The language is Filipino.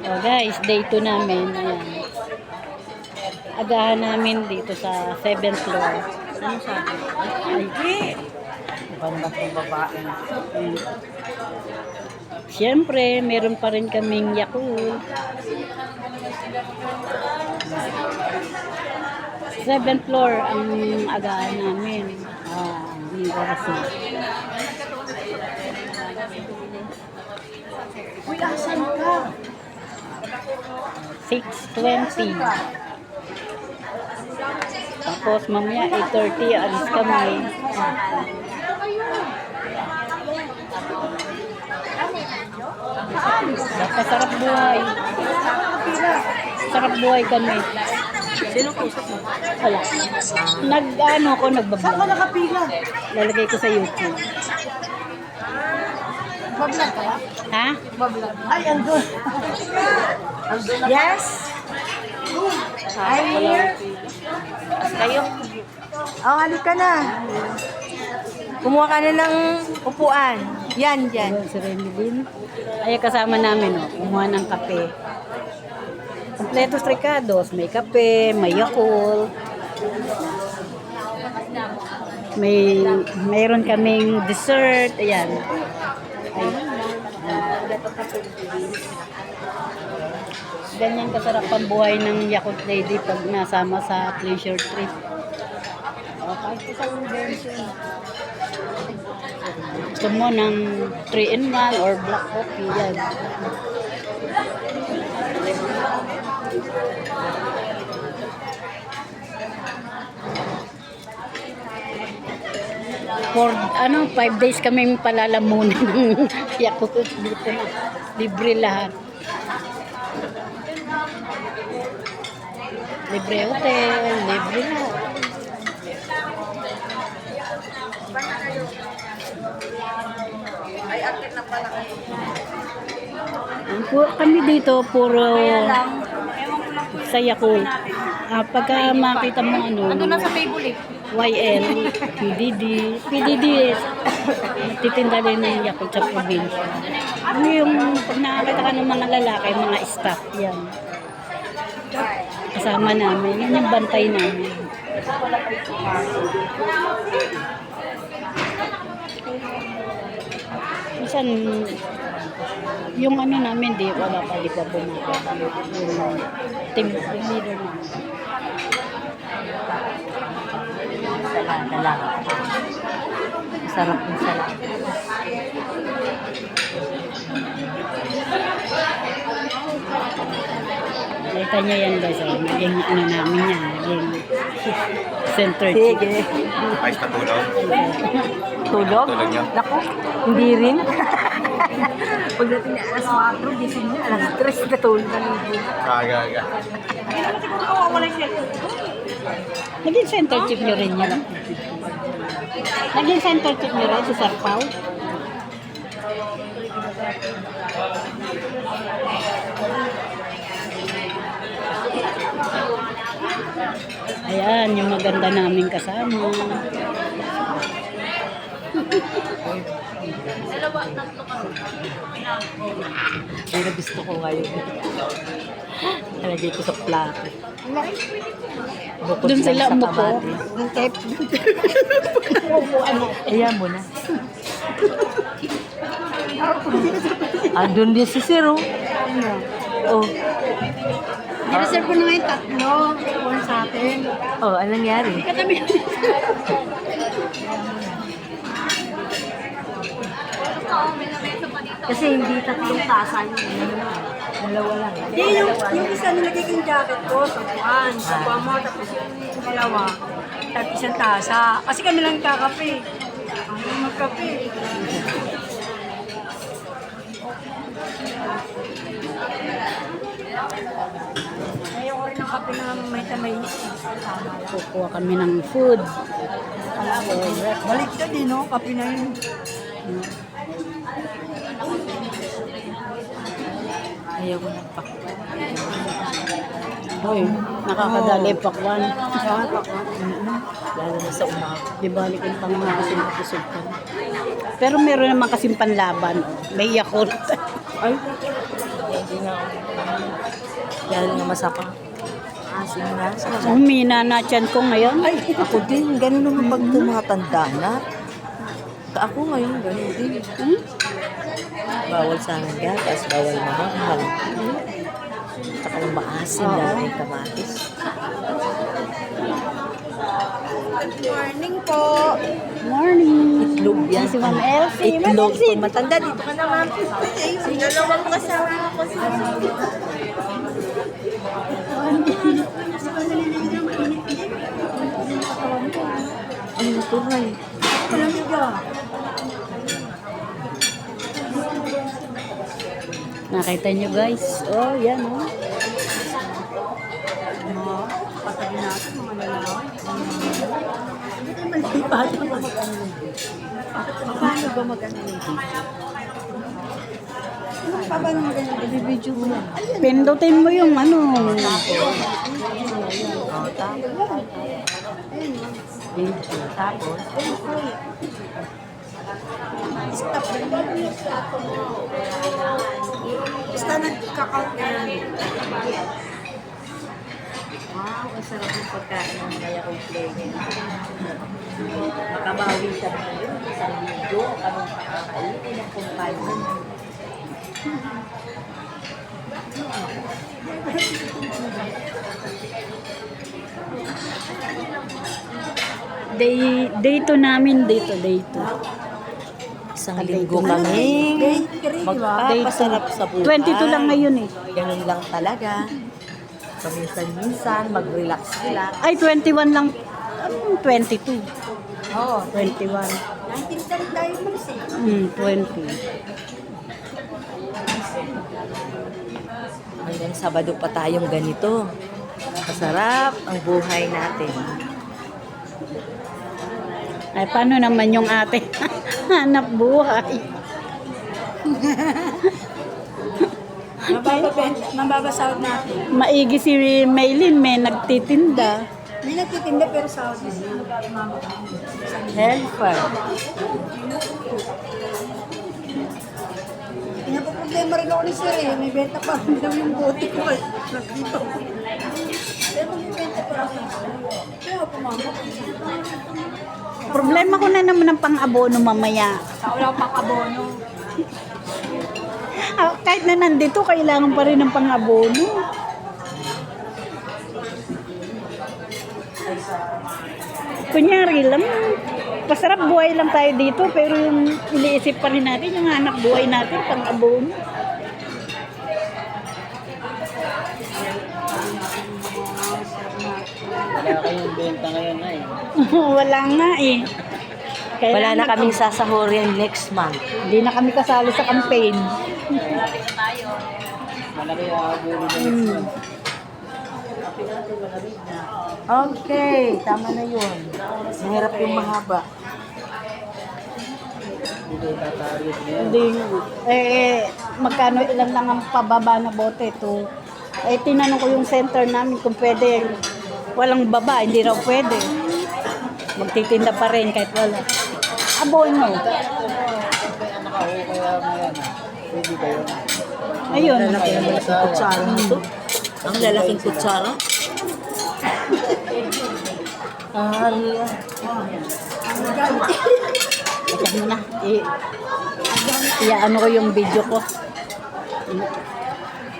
Oh guys, day 2 namin. Ayan. Agahan namin dito sa 7th floor. Ano sabi? Ay, Iba naman itong babae. ayun. Siyempre, meron pa rin kaming Yakult. 7th floor ang agahan namin. Yung oras na. Uy, asan ka? 6:20. Tapos mamaya 8:30 alis kami. Dapat sarap buhay. Sarap buhay kami. Sino kusap mo? Wala. Nag-ano ko, Saan ka nagbablog. nakapila? Lalagay ko sa YouTube. Bablog ka ba? Ha? Bablog. Ay, andun. Andun na. Yes? Hi. Kayo? Oh, halika na. Kumuha ka na ng upuan. Yan, yan. Si Renilyn. Ay, kasama namin, oh. Kumuha ng kape. Kompletos Ricados. May kape, may Yakult. Mayroon kaming dessert. Ayan. Ay. Ganyan kasarap ang buhay ng Yakult Lady pag nasama sa pleasure trip. Kahit isang version. Gusto mo ng 3-in-1 or black coffee, yan. For 5 days kaming palalamunan ng Yakult dito na. Libre lahat. Libre hotel, libre lahat. Kami dito puro sa Yakult. Pagka makita mo Andun na sa table eh. YL, PDD, nagtitinda rin ng Yakult sa probinsya. Ano yung pag nakakita ka ng mga lalaki, mga staff, yan. Kasama namin, yan yung bantay namin. Minsan, yung ano namin, wala pa, di pa bumaba. Yung team leader namin. Salada lang. Sarap ng salada. Nakita niyo yan guys, naging ano namin yan, naging center chick. Sige. Ayos na tulog. Tulog? Tulog niyo? Naku, hindi rin. Pagdating na alas 4, gising na alas 3 na tulog na libo. Aga. Naging center chick nyo rin yan. Naging center chick nyo rin si Sir Pao. Ayan, yung maganda naming kasama. Pero gusto ko ngayon. Nalagay ko sa plato. Bukod Doon lang sila sa umupo. kamatis. Ayan mo na. Andun din si Siro. Oh. I-reserve ko na ngayon 3. One sa atin. Oh, anong nangyari? Katabi. Kasi hindi 3 tasa yung dalawa lang. Hindi, yung isa nilagay kong jacket ko, sabuan. Sabuan mo, tapos yung dalawa, at isang tasa. Kasi kami lang kakape. Kami magkape. Ngayon ko rin ang kape na may tamay. Kukuha kami ng food. Balik ka din, no? Kape na yun. Ayaw ko ng pak. Hoy, nakakadali pakwan. Lalo na sa umaga. Di balik yung pang mga kasing ka. Pero meron naman kasing panlaban. May Yakult. Ay, Hindi nga. Dahil nga masapa. Asin na. Humina na tiyan ko ngayon. Ay, ako din. Ganun naman pag tumatanda na. Ako ngayon, ganun din. Bawal sa akin gatas, bawal mahal. Saka yung maasin dahil kamatis. Morning po. Morning. Itlog yan. Si Ma'am Elsie. Ma'am Itlog. Elsie. Pag matanda, dito ka na, ma'am. Dalawang kasama ko sa ano ito, Ray? Nakita nyo guys. Oh, yan oh. Patagin natin, mga lalaki. Paano ba mag-ano dito? Paano maganda? Bibidyo mo yan. Pindutin mo yung ano. Tapos, Basta nagkakaut na yan. wow, ang sarap ng pagkain ng Maya Complete. Makabawi ka na yun. Isang linggo, anong pakakainin ng kumpanya. Day 2 namin dito, day 2. Isang linggo kami magpapasarap sa buhay. 22 lang ngayon eh. Ganun lang talaga. Paminsan-minsan, mag-relax-relax. Ay, 21 lang. Anong 22? Oo. 21. 19 tarik tayo malis eh. 20. Hanggang Sabado pa tayong ganito. Masarap ang buhay natin. Ay, paano naman yung ate? Hanap buhay. Mababasahod natin. Maigi si Maylin, may nagtitinda. May nagtitinda pero sahod na. Helper. Pinapaproblema rin ako ni Sir eh. May benta pa rin daw yung bote ko eh. Nagdito. Pero may benta pa rin. Kaya pumama. Problema ko na naman ang pang-abono mamaya. Wala akong pang-abono. Kahit na nandito, kailangan pa rin ng pang-abono. Kunyari lang, pasarap buhay lang tayo dito, pero yung iniisip pa rin natin, yung hanap buhay natin, pang-abono. Wala kayong benta ngayon ay. Wala nga eh. Wala na kaming sasahurin next month. Hindi na kami kasali sa campaign. Malaki ang abulo na Okay, tama na yun. Mahirap yung mahaba. Hindi kayo tatarit ngayon. Hindi, magkano ilan lang ang pababa na bote to. Tinanong ko yung center namin kung pwede, walang baba, hindi raw pwede. Magtitinda pa rin kahit wala. Abono. Pwede ba yun? Ayun. Lalaki ang malaking kutsara nito. Ang lalaking kutsara. Ito mo na. Ano ko yung video ko.